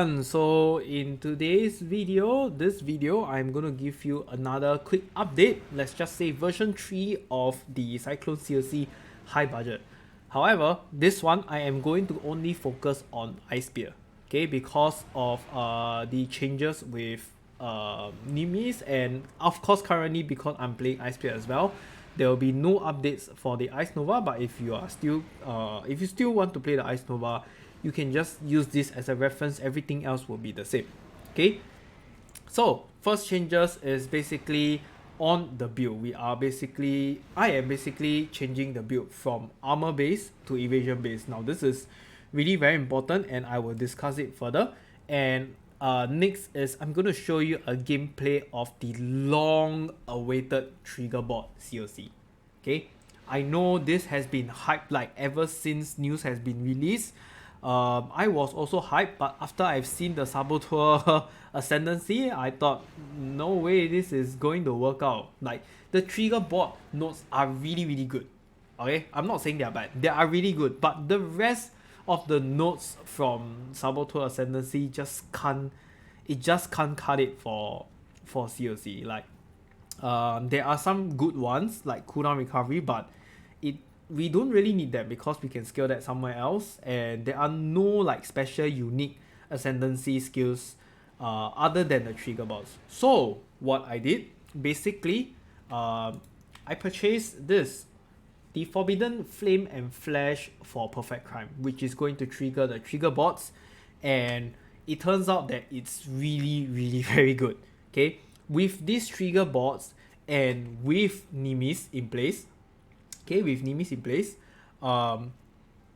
everyone, so in today's video, I'm gonna give you another quick update. Let's just say version 3 of the Cyclone CoC high budget. However, this one I am going to only focus on iSpear, okay, because of the changes with Nimis, and of course currently because I'm playing iSpear as well, there will be no updates for the Ice Nova. But if you still want to play the Ice Nova, you can just use this as a reference. Everything else will be the same. Okay, so first changes is basically on the build. I am basically changing the build from armor base to evasion base. Now this is really very important and I will discuss it further. And next is I'm going to show you a gameplay of the long awaited trigger board CoC. Okay, I know this has been hyped like ever since news has been released. I was also hyped, but after I've seen the Saboteur Ascendancy, I thought, no way this is going to work out. Like, the trigger board nodes are really good. Okay, I'm not saying they're bad, they are really good, but the rest of the nodes from Saboteur Ascendancy just can't cut it for CoC. Like, there are some good ones like cooldown recovery, but we don't really need them because we can scale that somewhere else, and there are no like special unique ascendancy skills other than the trigger bots. So what I did, basically, I purchased the Forbidden Flame and Flash for Perfect Crime, which is going to trigger the trigger bots, and it turns out that it's really very good. Okay, with these trigger bots and with Nimis in place,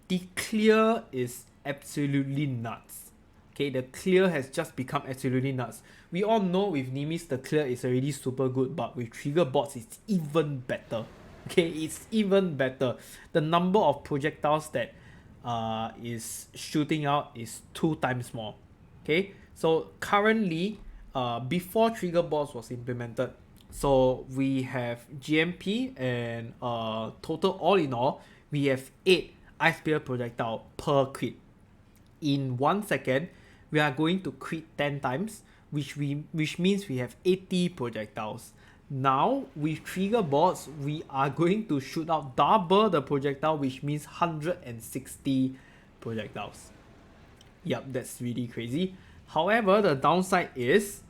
the clear is absolutely nuts. Okay, the clear has just become absolutely nuts. We all know with Nimis the clear is already super good, but with trigger bots it's even better. Okay, it's even better. The number of projectiles that is shooting out is 2 times more. Okay, so currently, before trigger bots was implemented, so we have GMP and total, all in all, we have 8 iSpear projectile per crit. In 1 second, we are going to crit 10 times, which means we have 80 projectiles. Now, with trigger bots, we are going to shoot out double the projectile, which means 160 projectiles. Yep, that's really crazy. However, the downside is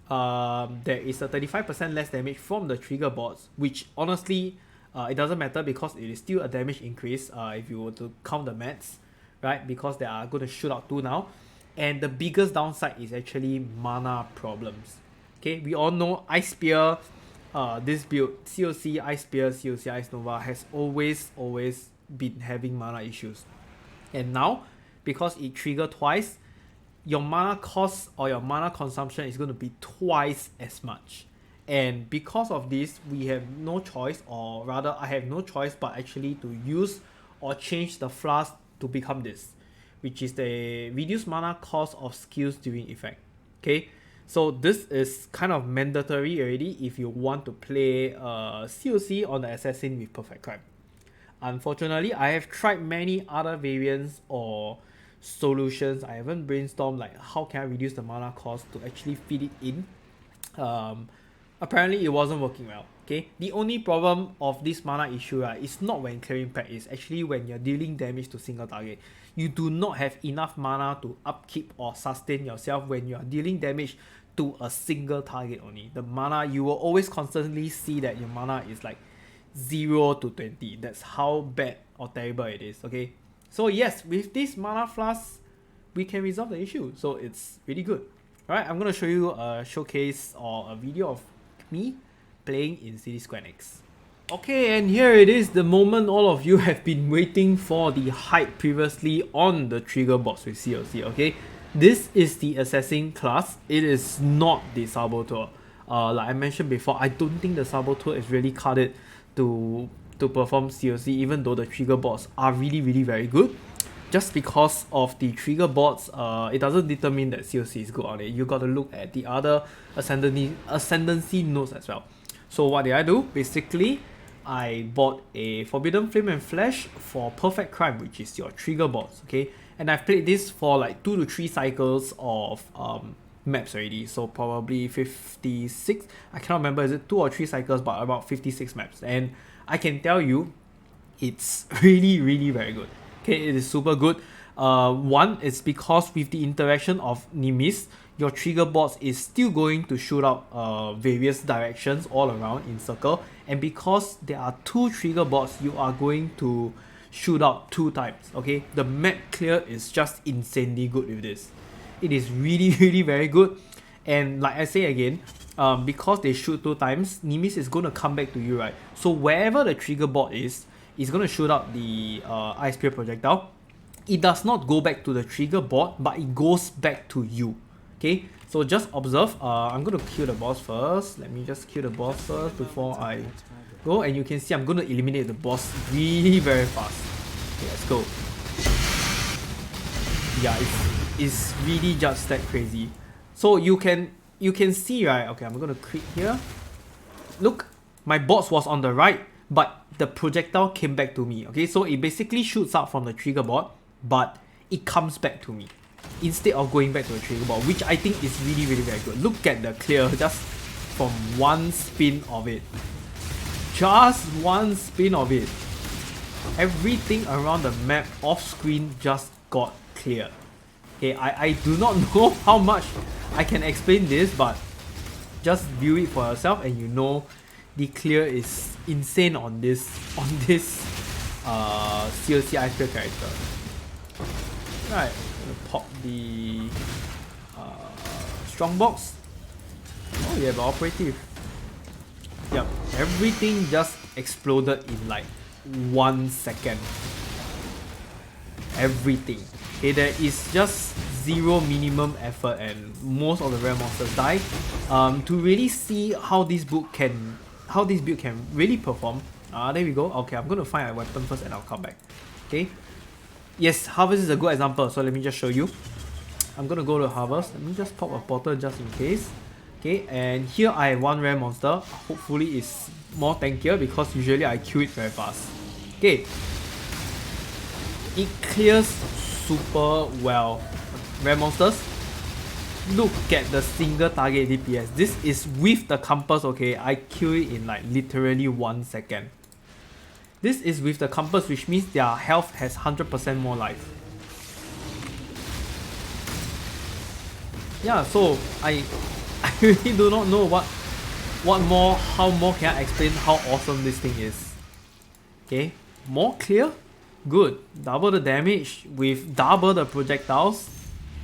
there is a 35% less damage from the trigger bots, which honestly, it doesn't matter because it is still a damage increase if you were to count the mats, right? Because they are going to shoot out 2 now. And the biggest downside is actually mana problems. Okay, we all know iSpear, this build, CoC, iSpear, CoC, Ice Nova has always been having mana issues. And now, because it triggered twice, your mana cost or your mana consumption is going to be twice as much. And because of this, we have no choice, or rather I have no choice but actually to use or change the flask to become this, which is the reduced mana cost of skills during effect. Okay, so this is kind of mandatory already if you want to play CoC on the Assassin with Perfect Crime. Unfortunately, I have tried many other variants or solutions. I haven't brainstormed like how can I reduce the mana cost to actually feed it in. Apparently it wasn't working well. Okay, the only problem of this mana issue, right, is not when clearing pack, is actually when you're dealing damage to single target. You do not have enough mana to upkeep or sustain yourself when you're dealing damage to a single target only. The mana, you will always constantly see that your mana is like 0 to 20. That's how bad or terrible it is. Okay, so yes, with this mana flask, we can resolve the issue. So it's really good. Alright, I'm going to show you a showcase or a video of me playing in City Square Next. Okay, and here it is, the moment all of you have been waiting for, the hype previously on the trigger box with CoC. Okay, this is the Assassin class. It is not the Saboteur. Like I mentioned before, I don't think the Saboteur is really cut it to perform CoC, even though the trigger bots are really very good. Just because of the trigger bots, it doesn't determine that CoC is good on it. You got to look at the other ascendancy nodes as well. So what did I do? Basically, I bought a Forbidden Flame and Flash for Perfect Crime, which is your trigger boss, okay? And I've played this for like 2 to 3 cycles of maps already, so probably 56. I cannot remember, is it 2 or 3 cycles, but about 56 maps. And I can tell you, it's really very good. Okay, it is super good. One, it's because with the interaction of Nimis, your trigger bots is still going to shoot out various directions all around in circle, and because there are 2 trigger bots, you are going to shoot out 2 times. Okay, the map clear is just insanely good with this. It is really very good, and like I say again, because they shoot 2 times, Nimis is going to come back to you, right? So wherever the trigger bot is going to shoot out the iSpear projectile. It does not go back to the trigger bot, but it goes back to you. Okay, so just observe. I'm going to kill the boss first. Let me just kill the boss first before I go, and you can see I'm going to eliminate the boss really very fast. Okay, let's go. Yeah, it's really just that crazy. So you can see, right? Okay, I'm going to click here. Look, my boss was on the right, but the projectile came back to me. Okay, so it basically shoots out from the trigger bot, but it comes back to me instead of going back to the trigger bot, which I think is really very good. Look at the clear just from one spin of it. Just one spin of it. Everything around the map off screen just got clear. Okay, I do not know how much I can explain this, but just view it for yourself and you know the clear is insane on this CoC iSpear character. Right, I'm gonna pop the strongbox. Oh, you have operative. Yep, everything just exploded in like 1 second. Everything. Okay, there is just zero minimum effort and most of the rare monsters die. To really see how this build can really perform. There we go. Okay, I'm gonna find a weapon first and I'll come back. Okay. Yes, Harvest is a good example, so let me just show you. I'm gonna go to Harvest. Let me just pop a portal just in case. Okay, and here I have 1 rare monster. Hopefully it's more tankier because usually I kill it very fast. Okay. It clears super well. Rare monsters, look at the single target DPS. This is with the compass, okay? I kill it in like literally 1 second. This is with the compass, which means their health has 100% more life. Yeah, so I really do not know how more can I explain how awesome this thing is. Okay, more clear, good. Double the damage with double the projectiles.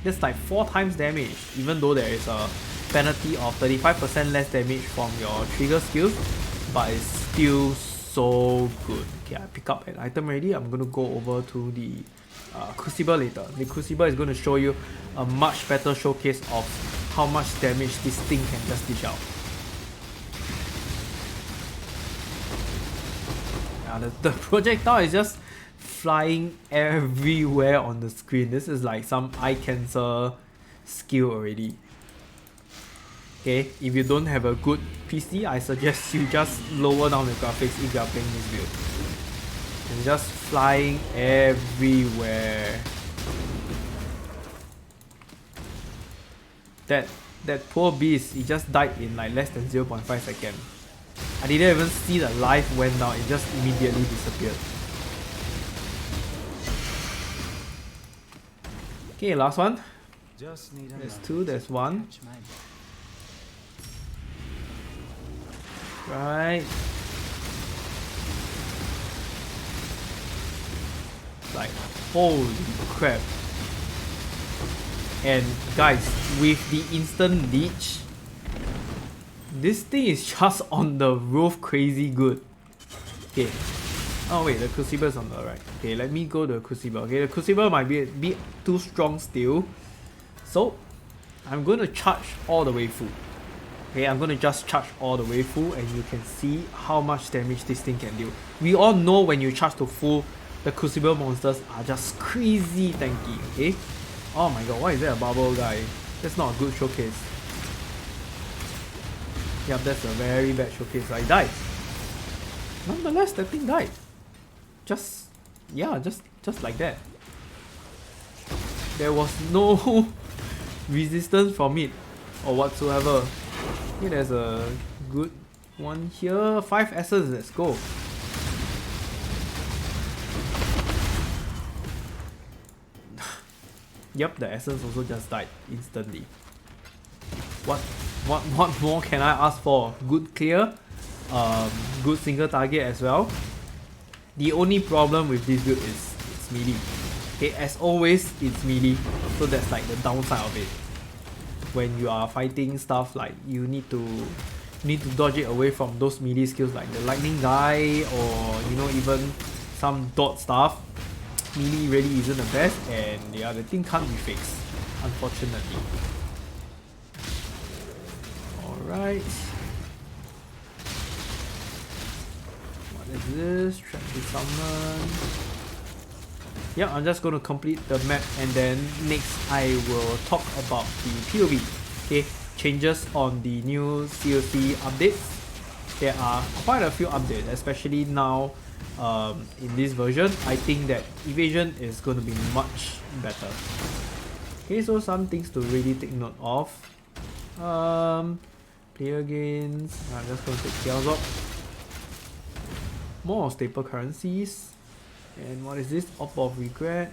That's like 4 times damage, even though there is a penalty of 35% less damage from your trigger skills, but it's still so good. Okay, I pick up an item already. I'm going to go over to the Crucible later. The Crucible is going to show you a much better showcase of how much damage this thing can just dish out. The projectile is just flying everywhere on the screen. This is like some eye cancer skill already. Okay, if you don't have a good PC, I suggest you just lower down the graphics if you are playing this build. It's just flying everywhere. That poor beast, he just died in like less than 0.5 seconds. I didn't even see the life went down, it just immediately disappeared. Okay, last one. There's 2, there's 1. Right. Like, holy crap. And guys, with the instant leech, this thing is just on the roof crazy good. Okay. Oh wait, the Crucible is on the right. Okay, let me go to the Crucible. Okay, the Crucible might be a bit too strong still. So, I'm going to charge all the way full. Okay, I'm going to just charge all the way full and you can see how much damage this thing can do. We all know when you charge to full, the Crucible monsters are just crazy tanky, okay? Oh my god, why is there a bubble guy? That's not a good showcase. Yep, that's a very bad showcase. I died. Nonetheless, that thing died. Just like that. There was no resistance from it or whatsoever. Okay, there's a good one here. 5 S's, let's go. Yep, the essence also just died instantly. What more can I ask for? Good clear, good single target as well. The only problem with this build is it's melee. Okay, as always, it's melee, so that's like the downside of it. When you are fighting stuff, like you need to dodge it away from those melee skills like the lightning guy, or you know, even some dot stuff. Melee really isn't the best, and yeah, the thing can't be fixed, unfortunately. Alright. What is this? Trap to summon. Yeah, I'm just going to complete the map, and then next I will talk about the POV. Okay, changes on the new CoC updates. There are quite a few updates, especially now in this version. I think that evasion is going to be much better. Okay, so some things to really take note of. Player gains. I'm just going to take Chaos Orb. More staple currencies. And what is this? Orb of Regret.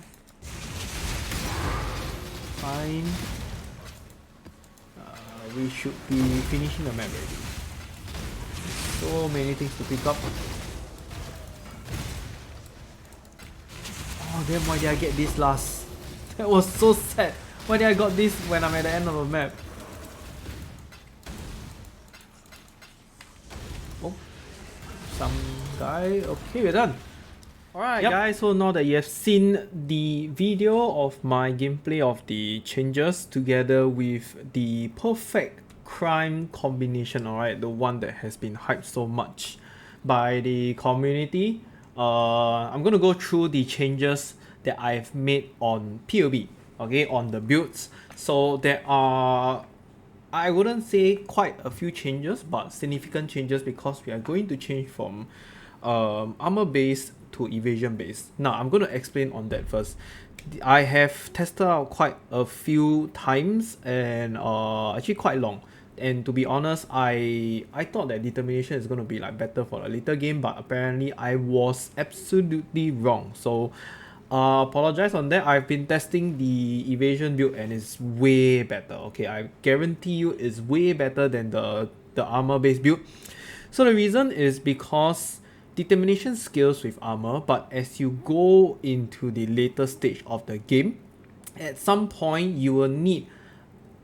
Fine. We should be finishing the map already. So many things to pick up. Oh damn, why did I get this last? That was so sad. Why did I got this when I'm at the end of the map? Oh, some guy. Okay, we're done. Alright guys, so now that you have seen the video of my gameplay of the changes together with the perfect crime combination, alright, the one that has been hyped so much by the community, I'm gonna go through the changes that I've made on POB, okay, on the builds. So there are, I wouldn't say quite a few changes, but significant changes, because we are going to change from armor based to evasion based. Now I'm going to explain on that first. I have tested out quite a few times, and actually quite long, and to be honest, I thought that determination is going to be like better for a later game, but apparently I was absolutely wrong. So apologize on that. I've been testing the evasion build and it's way better. Okay, I guarantee you it's way better than the armor based build. So the reason is because determination scales with armor, but as you go into the later stage of the game, at some point you will need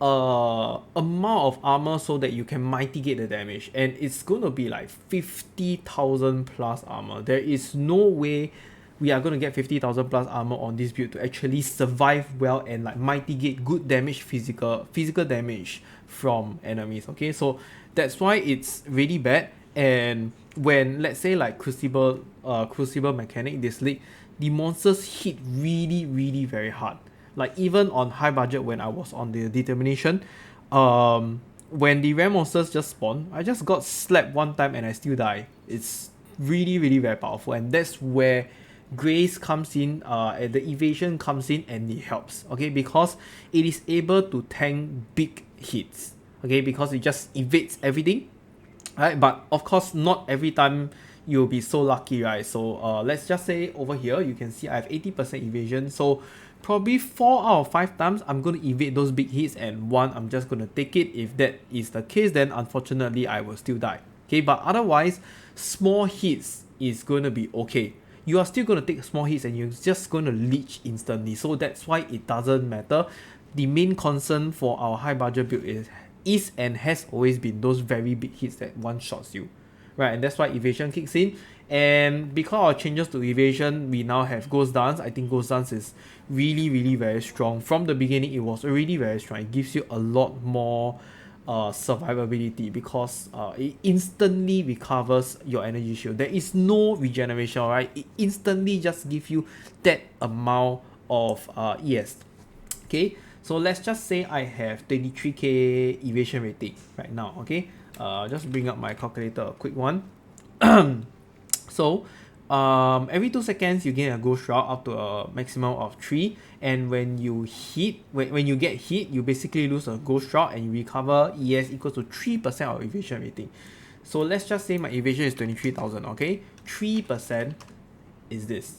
a amount of armor so that you can mitigate the damage, and it's gonna be like 50,000 plus armor. There is no way we are gonna get 50,000 plus armor on this build to actually survive well and like mitigate good damage, physical damage from enemies. Okay, so that's why it's really bad. And when, let's say, like crucible mechanic this league, the monsters hit really very hard. Like even on high budget, when I was on the determination, when the rare monsters just spawn, I just got slapped one time and I still die. It's really very powerful, and that's where grace comes in, and the evasion comes in, and it helps. Okay, because it is able to tank big hits. Okay, because it just evades everything. Right, but of course not every time you'll be so lucky, right? So let's just say over here you can see I have 80% evasion, so probably 4 out of 5 times I'm going to evade those big hits, and 1 I'm just going to take it. If that is the case, then unfortunately I will still die. Okay, but otherwise small hits is going to be okay. You are still going to take small hits and you're just going to leech instantly, so that's why it doesn't matter. The main concern for our high budget build is and has always been those very big hits that one-shots you, right? And that's why evasion kicks in. And because of changes to evasion, we now have Ghost Dance. I think Ghost Dance is really very strong. From the beginning, it was already very strong. It gives you a lot more survivability, because it instantly recovers your energy shield. There is no regeneration, right? It instantly just gives you that amount of ES. Okay, so let's just say I have 23k evasion rating right now. Okay, just bring up my calculator, a quick one. So every 2 seconds you gain a ghost shroud up to a maximum of 3, and when you get hit, you basically lose a ghost shroud and you recover ES equals to 3% of evasion rating. So let's just say my evasion is 23,000, okay? 3% is this.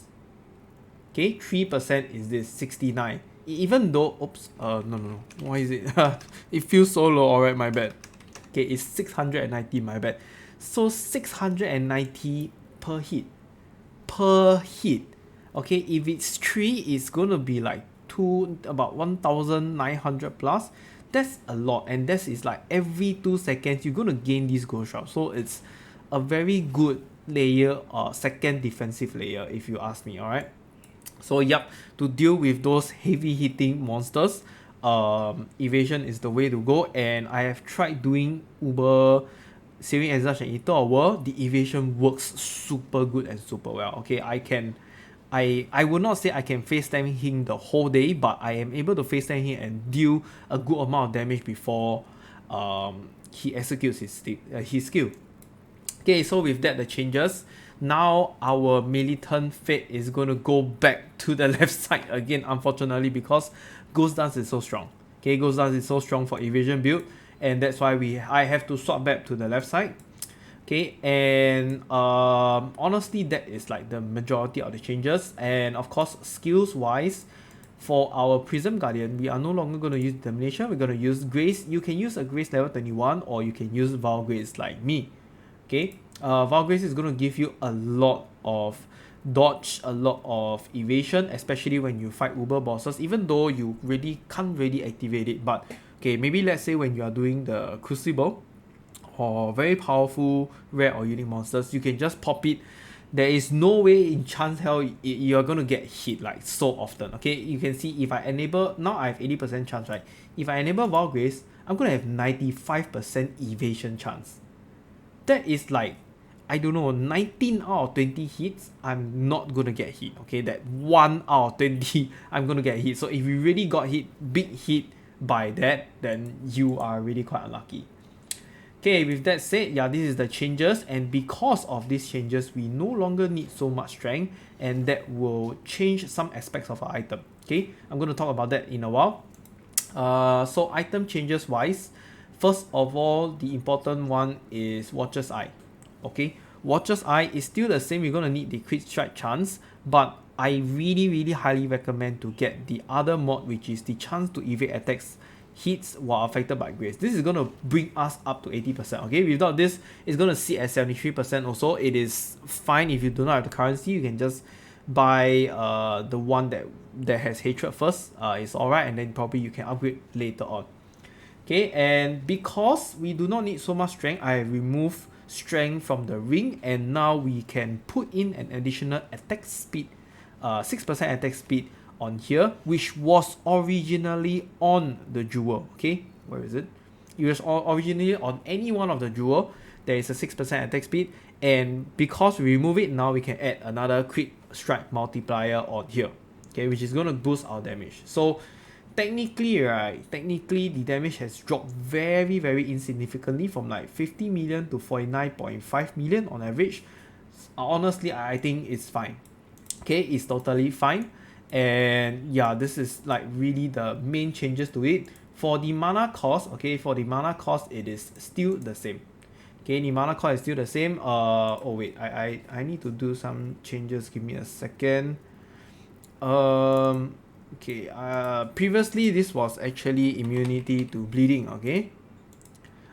Okay, 3% is this 69. Even though, oops, no, why is it? It feels so low, alright, my bad. Okay, it's 690, my bad. So 690 per hit. Per hit. Okay, if it's 3, it's gonna be like about 1900 plus. That's a lot, and that is like every 2 seconds you're gonna gain this gold shroud. So it's a very good layer, second defensive layer, if you ask me, alright? So yep, to deal with those heavy hitting monsters, evasion is the way to go. And I have tried doing Uber, saving Exarch and Eater of World. The evasion works super good and super well. Okay, I would not say I can face time him the whole day, but I am able to face time him and deal a good amount of damage before he executes his skill. Okay, so with that, the changes. Now our militant fate is going to go back to the left side again, unfortunately, because Ghost Dance is so strong. Okay, Ghost Dance is so strong for evasion build, and that's why I have to swap back to the left side. Okay, and honestly, that is like the majority of the changes. And of course, skills wise, for our Prism Guardian, we are no longer going to use Determination. We're going to use Grace. You can use a Grace level 21, or you can use Val Grace like me. Okay, Val Grace is going to give you a lot of dodge, a lot of evasion, especially when you fight Uber bosses, even though you really can't really activate it. But okay, maybe let's say when you are doing the Crucible or very powerful rare or unique monsters, you can just pop it. There is no way in chance hell you're gonna get hit like so often. Okay, you can see if I enable, now I have 80% chance, right? If I enable Val Grace, I'm gonna have 95% evasion chance. That is like, I don't know, 19 out of 20 hits, I'm not gonna get hit. Okay, that 1 out of 20, I'm gonna get hit. So if you really got hit, big hit by that, then you are really quite unlucky. Okay, with that said, yeah, this is the changes, and because of these changes, we no longer need so much strength, and that will change some aspects of our item. Okay, I'm going to talk about that in a while. So item changes wise, first of all, the important one is Watcher's Eye. Okay, Watcher's Eye is still the same. You're going to need the crit strike chance, but I really highly recommend to get the other mod, which is the chance to evade attacks hits while affected by grace. This is going to bring us up to 80%. Okay, without this, it's going to sit at 73% also. It is fine if you do not have the currency. You can just buy the one that has hatred first. It's alright, and then probably you can upgrade later on. Okay, and because we do not need so much strength, I remove strength from the ring, and now we can put in an additional attack speed, 6% attack speed on here, which was originally on the jewel. Okay, where is it? It was originally on any one of the jewel. There is a 6% attack speed, and because we remove it, now we can add another crit strike multiplier on here. Okay, which is gonna boost our damage. So technically the damage has dropped very insignificantly from like 50 million to 49.5 million on average. Honestly, I think it's fine. Okay, it's totally fine. And yeah, this is like really the main changes to it. For the mana cost, okay, it is still the same. Okay, the mana cost is still the same. Oh wait, I need to do some changes. Give me a second. Okay, previously this was actually immunity to bleeding. Okay,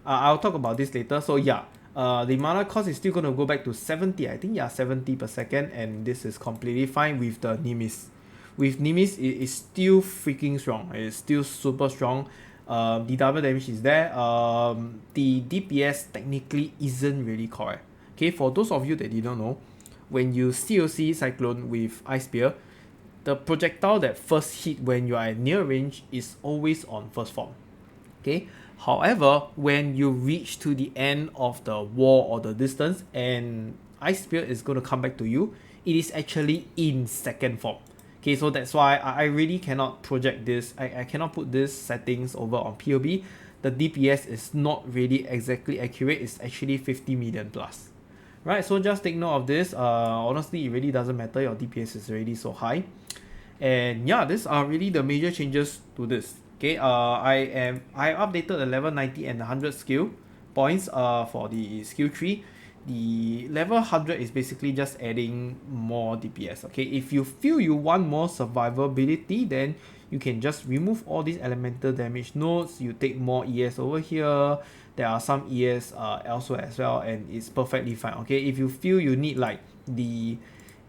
I'll talk about this later. So yeah, the mana cost is still gonna go back to 70. I think, yeah, 70 per second, and this is completely fine with the Nimis. With Nimis, it is still freaking strong. It is still super strong. The double damage is there. The DPS technically isn't really correct. Okay, for those of you that did not know, when you COC Cyclone with iSpear, the projectile that first hit when you are at near range is always on first form. Okay, however, when you reach to the end of the wall or the distance and iSpear is going to come back to you, it is actually in second form. Okay, so that's why I really cannot project this. I cannot put these settings over on POB. The DPS is not really exactly accurate. It's actually 50 million plus. Right, so just take note of this. Honestly, it really doesn't matter. Your DPS is already so high. And yeah, these are really the major changes to this. Okay, I updated the level 90 and 100 skill points for the skill tree. The level 100 is basically just adding more DPS. Okay, if you feel you want more survivability, then you can just remove all these elemental damage nodes. You take more ES over here. There are some ES elsewhere as well, and it's perfectly fine. Okay, if you feel you need like the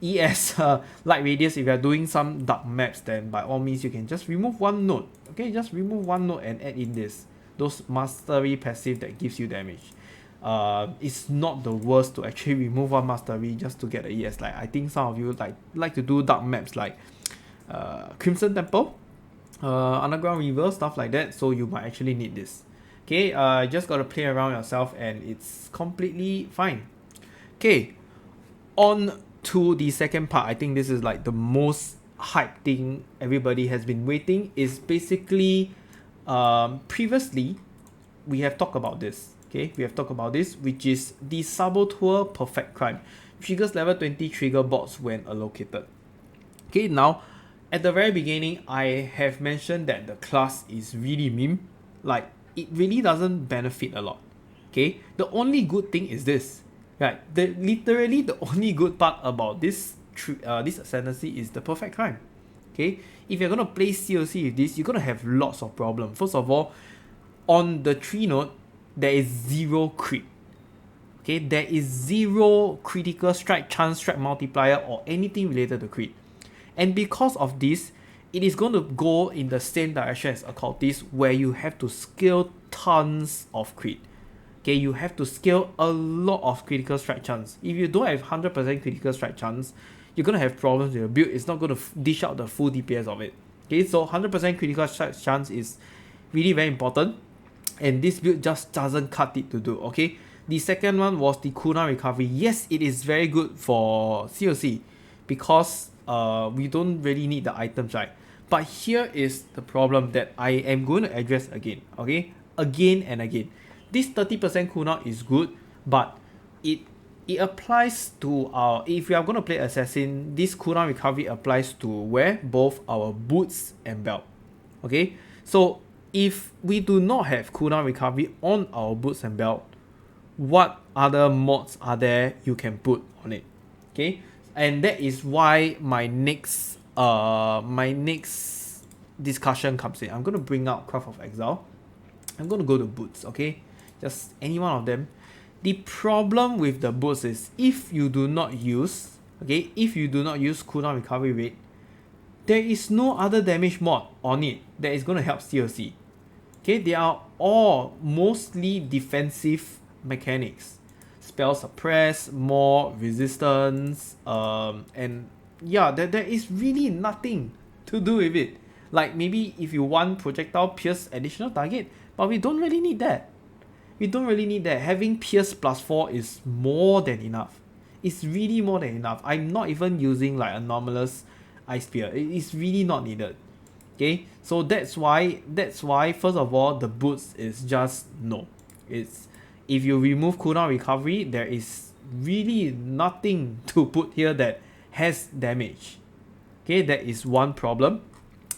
ES light radius, if you are doing some dark maps, then by all means you can just remove one node. Okay, just remove one node and add in those mastery passive that gives you damage. It's not the worst to actually remove one mastery just to get a ES. Like I think some of you like to do dark maps like Crimson Temple, Underground River, stuff like that. So you might actually need this. Okay, just gotta play around yourself and it's completely fine. Okay, on to the second part. I think this is like the most hype thing everybody has been waiting. Is basically previously we have talked about this. Okay, we have talked about this, which is the Saboteur Perfect Crime. Triggers level 20 trigger bots when allocated. Okay, now at the very beginning, I have mentioned that the class is really meme. Like, it really doesn't benefit a lot. Okay, the only good thing is this. Right, literally the only good part about this ascendancy is the perfect crime. Okay, if you're gonna play CoC with this, you're gonna have lots of problems. First of all, on the 3 node, there is zero crit. Okay, there is zero critical strike chance, strike multiplier, or anything related to crit. And because of this, it is going to go in the same direction as occultist, where you have to scale tons of crit. Okay, you have to scale a lot of critical strike chance. If you don't have 100% critical strike chance, you're going to have problems with your build. It's not going to dish out the full DPS of it. Okay, so 100% critical strike chance is really very important. And this build just doesn't cut it to do. Okay, the second one was the cooldown recovery. Yes, it is very good for CoC because we don't really need the items, right? But here is the problem that I am going to address again. Okay, again and again. This 30% cooldown is good, but it applies to our, if we are going to play assassin, this cooldown recovery applies to wear both our boots and belt. Okay, so if we do not have cooldown recovery on our boots and belt, what other mods are there you can put on it? Okay, and that is why my next discussion comes in. I'm going to bring out Craft of Exile. I'm going to go to boots. Okay, just any one of them. The problem with the boots is if you do not use cooldown recovery rate, there is no other damage mod on it that is going to help CoC. Okay, they are all mostly defensive mechanics. Spell suppress, more resistance, and yeah, there is really nothing to do with it. Like maybe if you want projectile pierce additional target, but we don't really need that. Having pierce plus 4 is more than enough. It's really more than enough. I'm not even using like anomalous iSpear. It is really not needed. Okay, so that's why first of all the boots is just no. It's, if you remove cooldown recovery, there is really nothing to put here that has damage. Okay, that is one problem.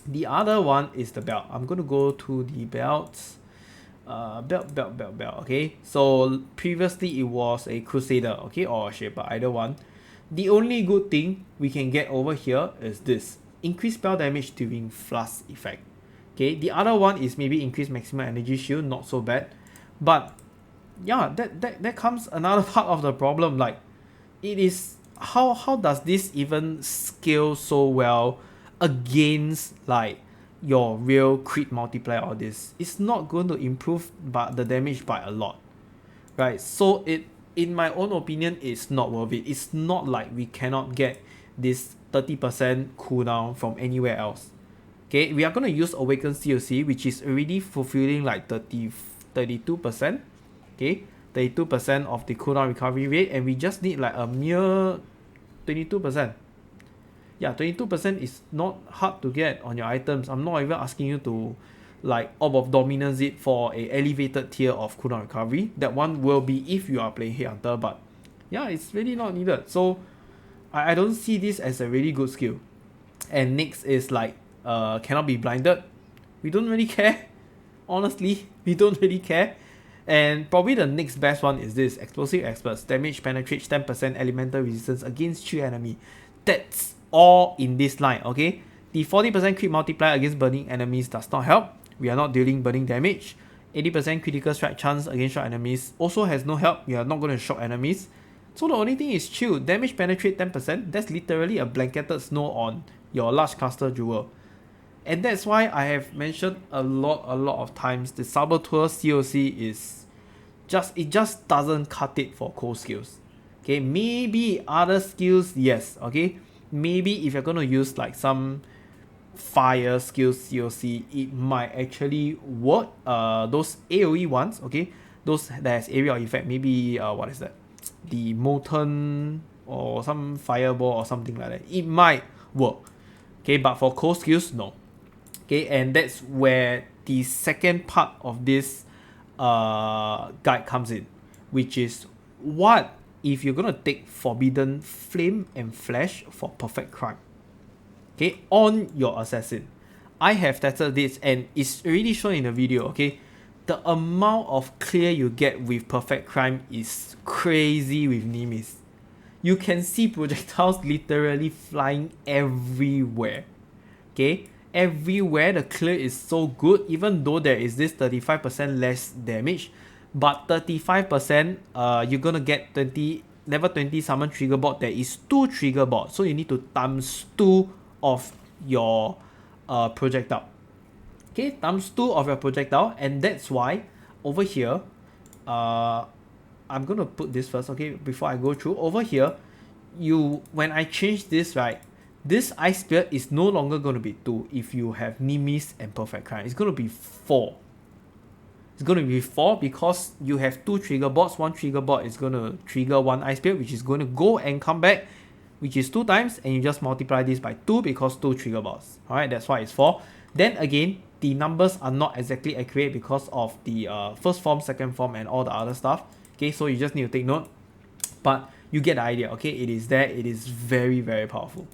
The other one is the belt. I'm going to go to the belts. Belt. Okay, so previously it was a Crusader, okay, or a Shaper, either one. The only good thing we can get over here is this: increase spell damage during flash effect. Okay, the other one is maybe increase maximum energy shield, not so bad. But yeah, that comes another part of the problem. Like, it is, how does this even scale so well against like your real crit multiplier? Or this, it's not going to improve but the damage by a lot, right? So it, in my own opinion, it's not worth it. It's not like we cannot get this 30% cooldown from anywhere else. Okay, we are going to use Awaken CoC, which is already fulfilling like 32%. Okay, 32% of the cooldown recovery rate, and we just need like a mere 22%. Yeah, 22% is not hard to get on your items. I'm not even asking you to like Orb of Dominance it for a elevated tier of cooldown recovery. That one will be if you are playing Headhunter, but Yeah, it's really not needed. So I don't see this as a really good skill. And next is like cannot be blinded. We don't really care. Honestly, we don't really care. And probably the next best one is this Explosive Experts. Damage penetrates 10% elemental resistance against 3 enemy. That's all in this line, okay? The 40% crit multiplier against burning enemies does not help. We are not dealing burning damage. 80% critical strike chance against shock enemies also has no help. We are not going to shock enemies. So the only thing is chill. Damage penetrate 10%. That's literally a blanketed snow on your large cluster jewel. And that's why I have mentioned a lot of times the Saboteur CoC is it just doesn't cut it for cold skills. Okay, maybe other skills, yes, okay. Maybe if you're gonna use like some fire skills CoC, it might actually work. Those AoE ones, okay, those that has area of effect, maybe what is that? The molten or some fireball or something like that. It might work. Okay, but for cold skills, no. Okay, and that's where the second part of this guide comes in, which is what if you're gonna take Forbidden Flame and Flash for perfect crime, okay, on your assassin. I have tested this and it's already shown in the video, okay. The amount of clear you get with perfect crime is crazy with Nimis. You can see projectiles literally flying everywhere, okay. Everywhere the clear is so good, even though there is this 35% less damage, but 35% you're gonna get 20 level 20 summon trigger board. There is 2 trigger boards, so you need to times 2 of your projectile, okay, times 2 of your projectile. And that's why over here I'm gonna put this first, okay, before I go through. Over here, when I change this, right, this iSpear is no longer going to be 2 if you have Nimis and Perfect Crime. It's going to be 4. It's going to be 4 because you have 2 trigger boards. One trigger board is going to trigger 1 iSpear, which is going to go and come back, which is 2 times, and you just multiply this by 2 because 2 trigger boards. Alright, that's why it's 4. Then again, the numbers are not exactly accurate because of the first form, second form, and all the other stuff. Okay, so you just need to take note. But you get the idea, okay? It is there. It is very, very powerful.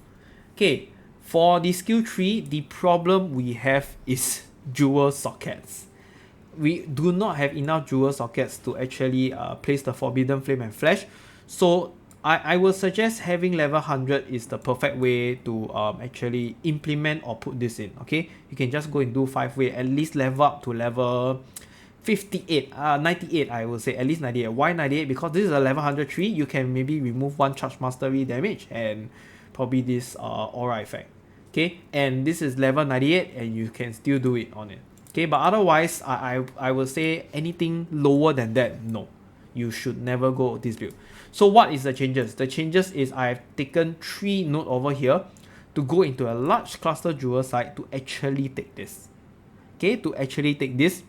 Okay, for the skill tree, the problem we have is jewel sockets. We do not have enough jewel sockets to actually place the Forbidden Flame and Flash. So I will suggest having level 100 is the perfect way to actually implement or put this in, okay? You can just go and do 5-way, at least level up to level 58, 98 I will say, at least 98. Why 98? Because this is a level 100 tree. You can maybe remove 1 charge mastery damage and probably this aura effect, okay, and this is level 98 and you can still do it on it, okay. But otherwise I will say anything lower than that, no, you should never go this build. So what is the changes? The changes is I've taken 3 node over here to go into a large cluster jewel site to actually take this, okay, to actually take this.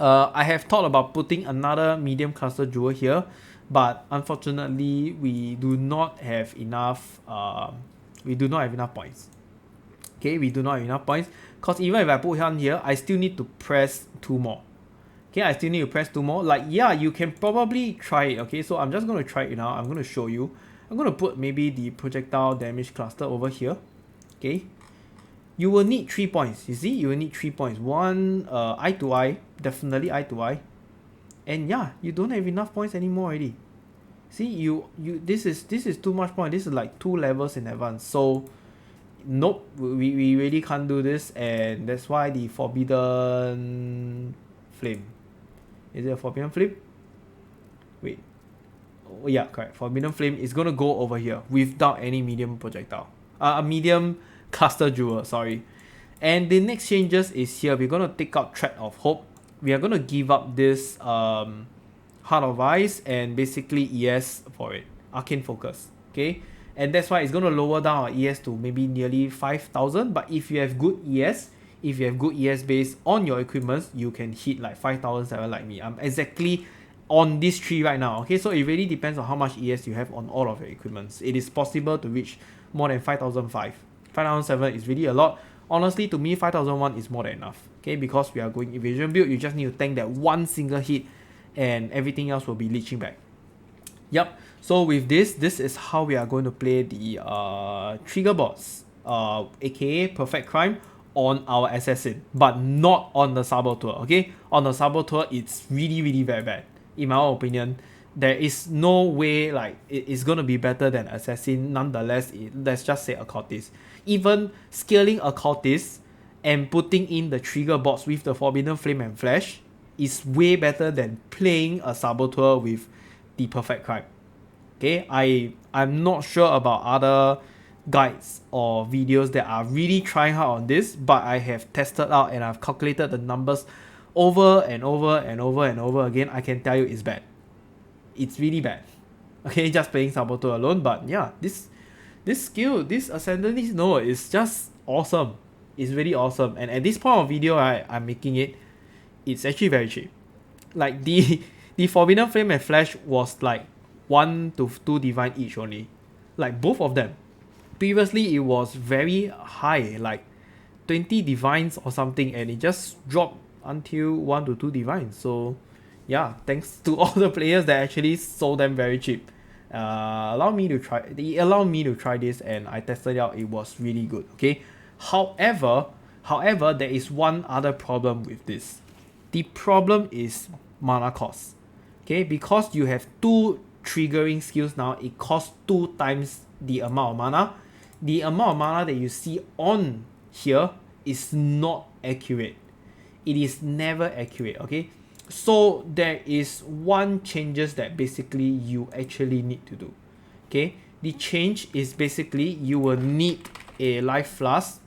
I have thought about putting another medium cluster jewel here, but unfortunately we do not have enough points, okay. We do not have enough points because even if I put one here, I still need to press 2 more, okay. I still need to press 2 more. Like, yeah, you can probably try it, okay. So I'm just going to try it now. I'm going to show you. I'm going to put maybe the projectile damage cluster over here, okay. You will need 3 points. You see, you will need 3 points. One eye to eye, definitely eye to eye. And yeah, you don't have enough points anymore already. See, this is too much point. This is like 2 levels in advance. So nope, we really can't do this, and that's why the Forbidden Flame. Is it a Forbidden Flame? Wait. Oh, yeah, correct. Forbidden Flame is gonna go over here without any medium projectile. A medium cluster jewel, sorry. And the next changes is here. We're gonna take out Thread of Hope. We are gonna give up this Heart of Ice and basically ES for it, Arcane Focus, okay. And that's why it's gonna lower down our ES to maybe nearly 5,000. But if you have good ES, based on your equipment, you can hit like 5,007 like me. I'm exactly on this tree right now, okay. So it really depends on how much ES you have on all of your equipments. It is possible to reach more than 5,005. 5,007 is really a lot. Honestly, to me, 5,001 is more than enough, okay, because we are going evasion build. You just need to tank that one single hit and everything else will be leeching back. Yep, So with this is how we are going to play the trigger bots, aka Perfect Crime, on our assassin, but not on the saboteur. Okay, on the saboteur, it's really very bad. In my own opinion, there is no way like it's gonna be better than assassin. Nonetheless, let's just say occultist. Even scaling occultist and putting in the trigger bots with the Forbidden Flame and Flash is way better than playing a saboteur with the Perfect Crime. Okay, I'm not sure about other guides or videos that are really trying hard on this, but I have tested out and I've calculated the numbers over and over and over and over again. I can tell you it's bad. It's really bad. Okay, just playing saboteur alone, but yeah, this skill, this ascendancy node is just awesome. It's really awesome. And at this point of video, I'm making it, it's actually very cheap. Like the Forbidden Flame and Flash was like 1 to 2 divine each only. Like both of them. Previously it was very high, like 20 divines or something, and it just dropped until 1 to 2 divines. So yeah, thanks to all the players that actually sold them very cheap. Allow me to try this, and I tested it out. It was really good. Okay, however, there is one other problem with this. The problem is mana cost. Okay, because you have 2 triggering skills now, it costs 2 times the amount of mana. The amount of mana that you see on here is not accurate. It is never accurate. Okay, so there is one changes that basically you actually need to do. Okay, the change is basically you will need a life flask.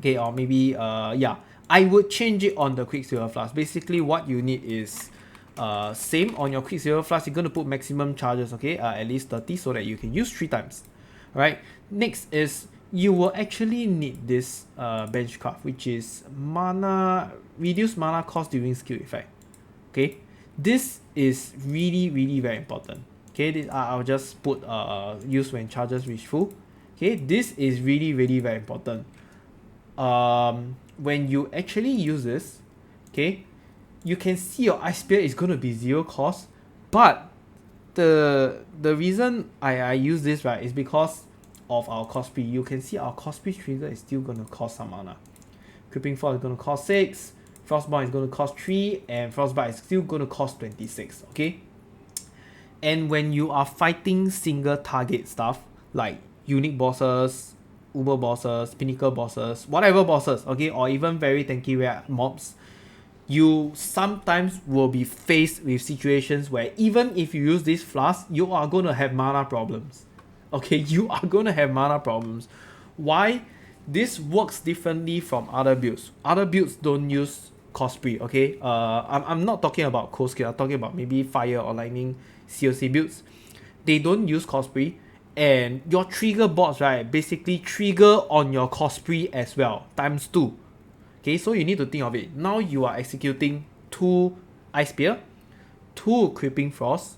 Okay, or maybe I would change it on the Quicksilver flask. Basically what you need is same on your Quicksilver flask, you're going to put maximum charges, okay, at least 30, so that you can use 3 times. Right, next is you will actually need this benchcraft, which is reduce mana cost during skill effect. Okay, this is really very important. Okay, I'll just put use when charges reach full. Okay, this is really very important. When you actually use this, okay, you can see your iSpear is going to be 0 cost, but the reason I use this, right, is because of our cost speed. You can see our cost speed trigger is still going to cost some mana. Creeping Fall is going to cost 6, Frostbound is going to cost 3, and Frostbite is still going to cost 26. Okay, and when you are fighting single target stuff like unique bosses, uber bosses, pinnacle bosses, whatever bosses, okay, or even very tanky rare mobs, you sometimes will be faced with situations where even if you use this flask, you are going to have mana problems. Okay, you are going to have mana problems. Why? This works differently from other builds. Other builds don't use Cosplay, okay? I'm not talking about CoC, I'm talking about maybe Fire or Lightning COC builds. They don't use Cosplay, and your trigger bots, right, basically trigger on your Cosplay as well, times 2. Okay, so you need to think of it. Now you are executing 2 iSpear, 2 Creeping Frost,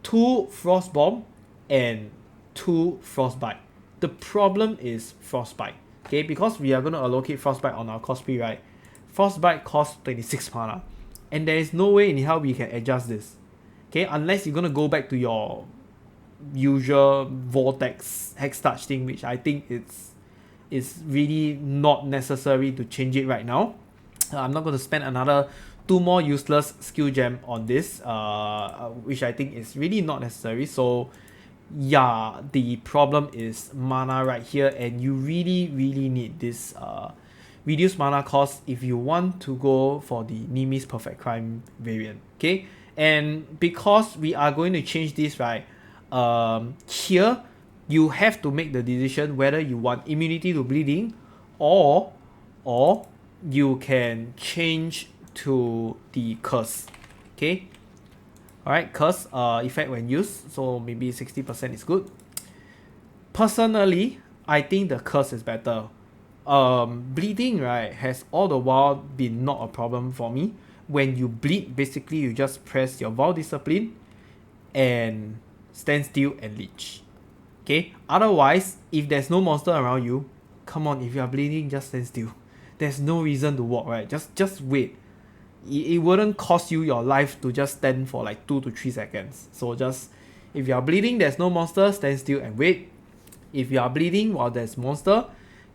2 Frost Bomb, and 2 Frostbite. The problem is Frostbite. Okay, because we are going to allocate Frostbite on our Cosplay, right? Frostbite costs 26 mana, and there is no way in hell we can adjust this. Okay, unless you're going to go back to your usual Vortex Hextouch thing, which I think it's really not necessary to change it right now. I'm not going to spend another 2 more useless skill gem on this, which I think is really not necessary. So yeah, the problem is mana right here, and you really need this reduced mana cost if you want to go for the Nimi's Perfect Crime variant. Okay, and because we are going to change this, right, here you have to make the decision whether you want immunity to bleeding, or you can change to the curse. Okay, alright, curse effect when used, so maybe 60% is good. Personally, I think the curse is better. Bleeding, right, has all the while been not a problem for me. When you bleed, basically you just press your Vow Discipline and stand still and leech. Okay, otherwise, if there's no monster around you, come on, if you are bleeding, just stand still. There's no reason to walk, right? Just wait. It wouldn't cost you your life to just stand for like 2 to 3 seconds. So just If you are bleeding, there's no monster, stand still and wait. If you are bleeding while there's monster,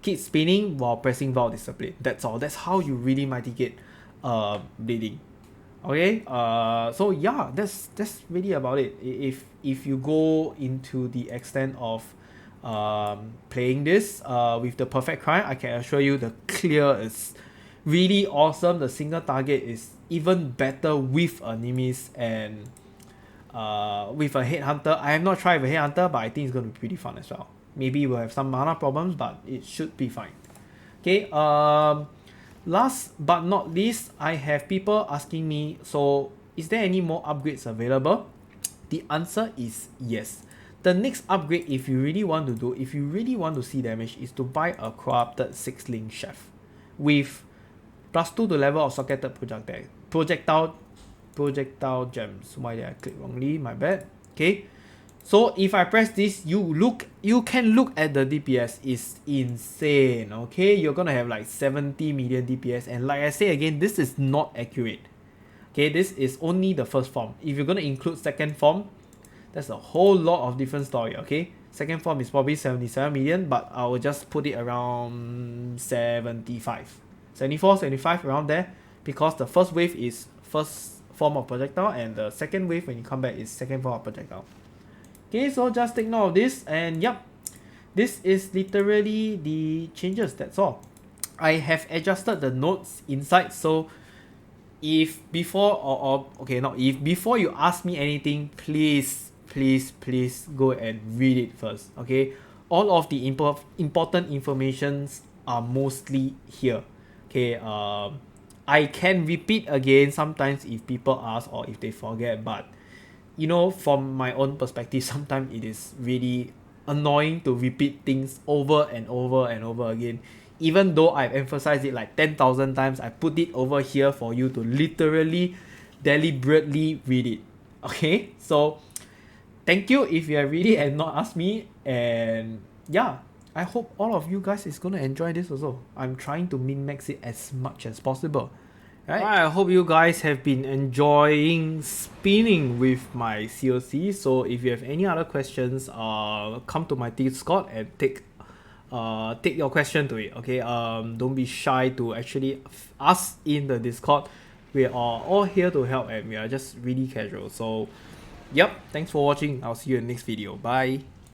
keep spinning while pressing Vault Discipline. That's all. That's how you really mitigate bleeding. Okay, so yeah, that's really about it. If you go into the extent of playing this with the perfect crime, I can assure you the clear is really awesome. The single target is even better with a Nimis and with a headhunter. I have not tried with a headhunter, but I think it's going to be pretty fun as well. Maybe we'll have some mana problems, but it should be fine. Okay, last but not least, I have people asking me, so is there any more upgrades available? The answer is yes. The next upgrade, if you really want to see damage, is to buy a corrupted 6-link chef with +2 to level of socketed projectile gems. Why did I click wrongly? My bad. Okay. So if I press this, you can look at the DPS. It's insane. Okay, you're gonna have like 70 million DPS, and like I say again, this is not accurate. Okay, this is only the first form. If you're gonna include second form, that's a whole lot of different story. Okay, second form is probably 77 million, but I will just put it around 75, 74, 75 around there, because the first wave is first form of projectile, and the second wave when you come back is second form of projectile. Okay, so just take note of this, and yep, this is literally the changes, that's all. I have adjusted the notes inside, so if before before you ask me anything, please go and read it first. Okay, all of the important informations are mostly here. Okay, I can repeat again sometimes if people ask or if they forget, but you know, from my own perspective, sometimes it is really annoying to repeat things over and over and over again. Even though I've emphasized it like 10,000 times, I put it over here for you to literally, deliberately read it. Okay? So, thank you if you have read it and not asked me. And yeah, I hope all of you guys is going to enjoy this also. I'm trying to min-max it as much as possible. Right? I hope you guys have been enjoying spinning with my CoC. So if you have any other questions, come to my Discord and take your question to it. Okay, don't be shy to actually ask in the Discord. We are all here to help, and we are just really casual. So yep, thanks for watching. I'll see you in the next video. Bye.